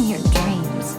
your dreams.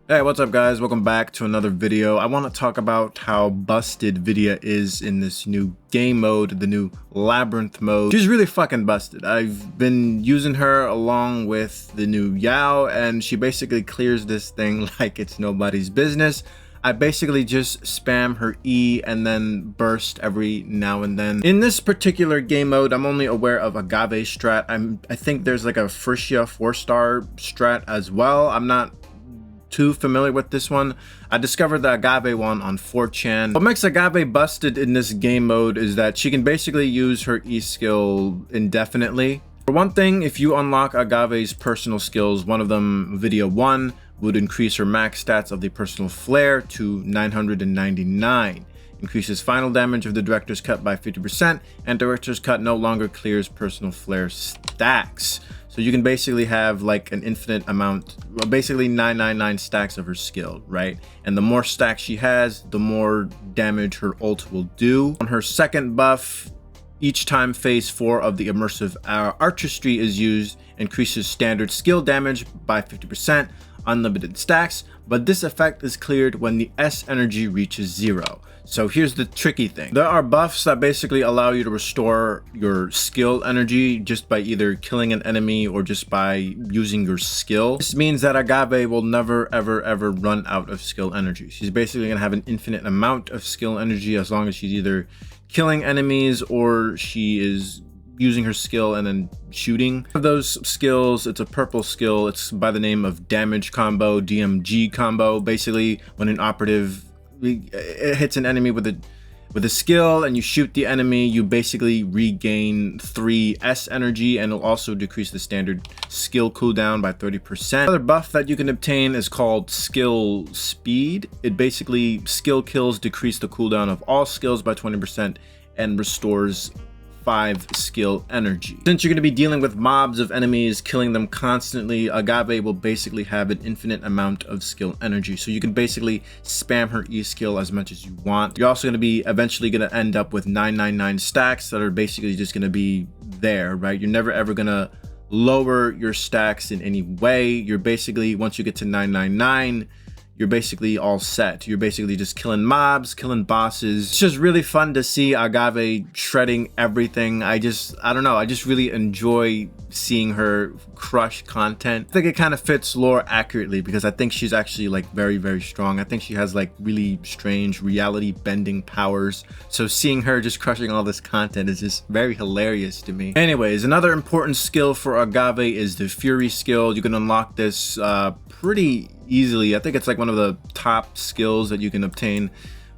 Hey, what's up guys? Welcome back to another video. I want to talk about how busted Vidya is in this new game mode, the new labyrinth mode. She's really fucking busted. I've been using her along with the new Yao, and she basically clears this thing like it's nobody's business. I basically just spam her E and then burst every now and then. In this particular game mode, I'm only aware of Agave strat. I think there's like a Frisia 4-star strat as well. I'm not too familiar with this one. I discovered the Agave one on 4chan. What makes Agave busted in this game mode is that she can basically use her E skill indefinitely. For one thing, if you unlock Agave's personal skills, one of them, Vidya 1, would increase her max stats of the personal flare to 999. Increases final damage of the director's cut by 50%, and director's cut no longer clears personal flare stacks. So you can basically have like an infinite amount, well, basically 999 stacks of her skill, right? And the more stacks she has, the more damage her ult will do. On her second buff, each time phase 4 of the immersive artistry is used, increases standard skill damage by 50%, unlimited stacks, but this effect is cleared when the S energy reaches 0. So here's the tricky thing. There are buffs that basically allow you to restore your skill energy just by either killing an enemy or just by using your skill. This means that Agave will never ever run out of skill energy. She's basically gonna have an infinite amount of skill energy as long as she's either killing enemies or she is using her skill and then shooting. One of those skills, it's a purple skill. It's by the name of damage combo, DMG combo. Basically, when an operative it hits an enemy with a skill and you shoot the enemy, you basically regain 3 S energy, and it'll also decrease the standard skill cooldown by 30%. Another buff that you can obtain is called skill speed. It basically, skill kills decrease the cooldown of all skills by 20% and restores 5 skill energy. Since you're going to be dealing with mobs of enemies, killing them constantly, Agave will basically have an infinite amount of skill energy. So you can basically spam her E skill as much as you want. You're also going to be eventually going to end up with 999 stacks that are basically just going to be there, right? You're never ever going to lower your stacks in any way. You're basically, once you get to 999, you're basically all set. You're basically just killing mobs, killing bosses. It's just really fun to see Agave shredding everything. I don't know, I just really enjoy seeing her crush content. I think it kind of fits lore accurately because I think she's actually like very strong. I think she has like really strange reality bending powers. So seeing her just crushing all this content is just very hilarious to me. Anyways, another important skill for Agave is the Fury skill. You can unlock this pretty easily. I think it's like one of the top skills that you can obtain.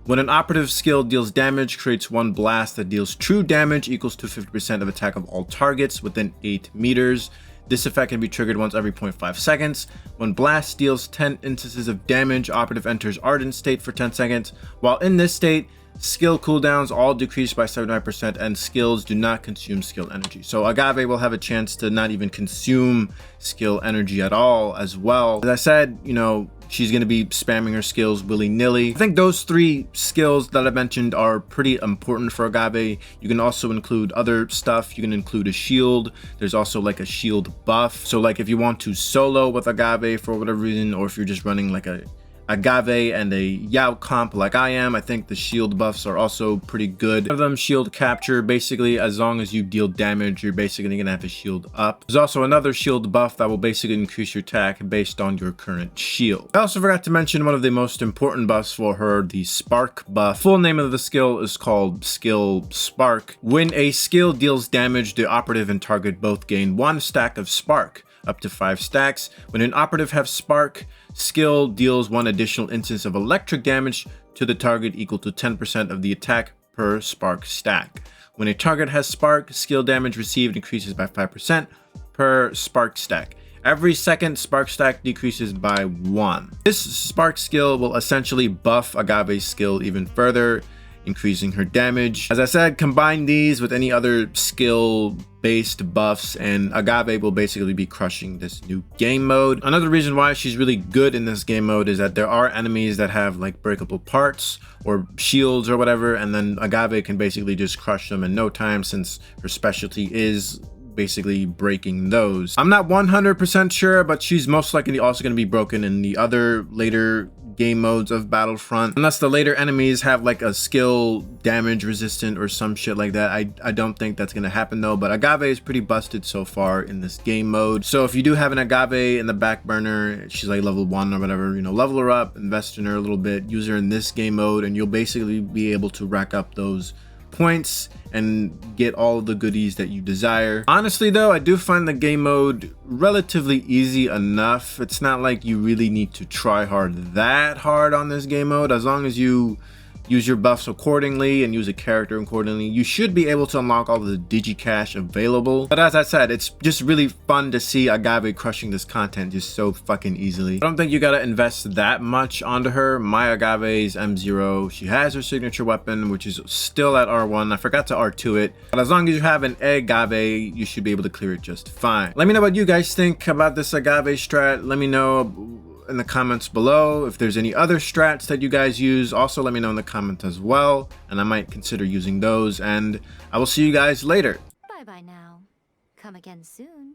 When an operative skill deals damage, creates one blast that deals true damage equals to 50% of attack of all targets within 8 meters. This effect can be triggered once every 0.5 seconds. When blast deals 10 instances of damage, operative enters ardent state for 10 seconds. While in this state, skill cooldowns all decrease by 79% and skills do not consume skill energy. So Agave will have a chance to not even consume skill energy at all as well. As I said, you know, she's going to be spamming her skills willy-nilly. I think those 3 skills that I mentioned are pretty important for Agave. You can also include other stuff. You can include a shield. There's also like a shield buff. So like if you want to solo with Agave for whatever reason, or if you're just running like a Agave and a Yao comp like I am, I think the shield buffs are also pretty good. One of them, shield capture. Basically, as long as you deal damage, you're basically gonna have a shield up. There's also another shield buff that will basically increase your attack based on your current shield. I also forgot to mention one of the most important buffs for her, the spark buff. Full name of the skill is called skill spark. When a skill deals damage, the operative and target both gain 1 stack of spark, up to 5 stacks. When an operative has spark, skill deals 1 additional instance of electric damage to the target equal to 10% of the attack per spark stack. When a target has spark, skill damage received increases by 5% per spark stack. Every second, spark stack decreases by 1. This spark skill will essentially buff Agave's skill even further, increasing her damage. As I said, combine these with any other skill based buffs, and Agave will basically be crushing this new game mode. Another reason why she's really good in this game mode is that there are enemies that have like breakable parts or shields or whatever, and then Agave can basically just crush them in no time, since her specialty is basically breaking those. I'm not 100% sure, but she's most likely also going to be broken in the other later game modes of Battlefront, unless the later enemies have like a skill damage resistant or some shit like that. I don't think that's going to happen though, but Agave is pretty busted so far in this game mode. So if you do have an Agave in the back burner, she's like level 1 or whatever, you know, level her up, invest in her a little bit, use her in this game mode, and you'll basically be able to rack up those points and get all the goodies that you desire. Honestly though, I do find the game mode relatively easy enough. It's not like you really need to try that hard on this game mode. As long as you use your buffs accordingly and use a character accordingly, you should be able to unlock all the digicash available. But as I said, it's just really fun to see Agave crushing this content just so fucking easily. I don't think you gotta invest that much onto her. My Agave's M0. She has her signature weapon, which is still at R1. I forgot to R2 it. But as long as you have an Agave, you should be able to clear it just fine. Let me know what you guys think about this Agave strat. Let me know in the comments below if there's any other strats that you guys use. Also let me know in the comments as well, and I might consider using those, and I will see you guys later. Bye bye now. Come again soon.